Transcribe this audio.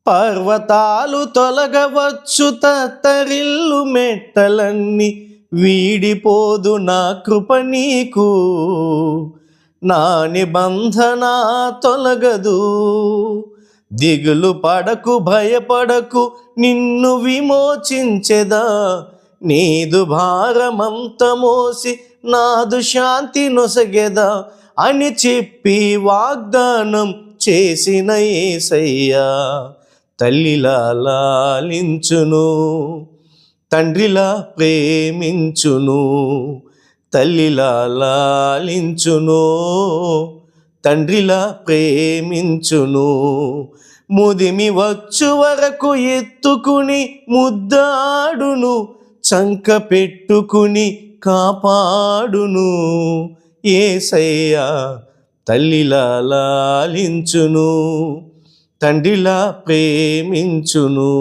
పర్వతాలు తొలగవచ్చు తత్తరిల్లు మెట్టలన్నీ, వీడిపోదు నా కృప నీకు, నా నిబంధన తొలగదు. దిగులు పడకు భయపడకు, నిన్ను విమోచించెదా, నీదు భారమంత మోసి నాదు శాంతి నొసగెదా అని చెప్పి వాగ్దానం చేసిన యేసయ్యా తల్లిలా లాలించును, తండ్రిలా ప్రేమించును. తల్లిలా లాలించును, తండ్రిలా ప్రేమించును. ముదిమి వచ్చు వరకు ఎత్తుకుని ముద్దాడును, చంక పెట్టుకుని కాపాడును. యేసయ్యా తల్లిలా లాలించును, తండ్రిలా ప్రేమించును.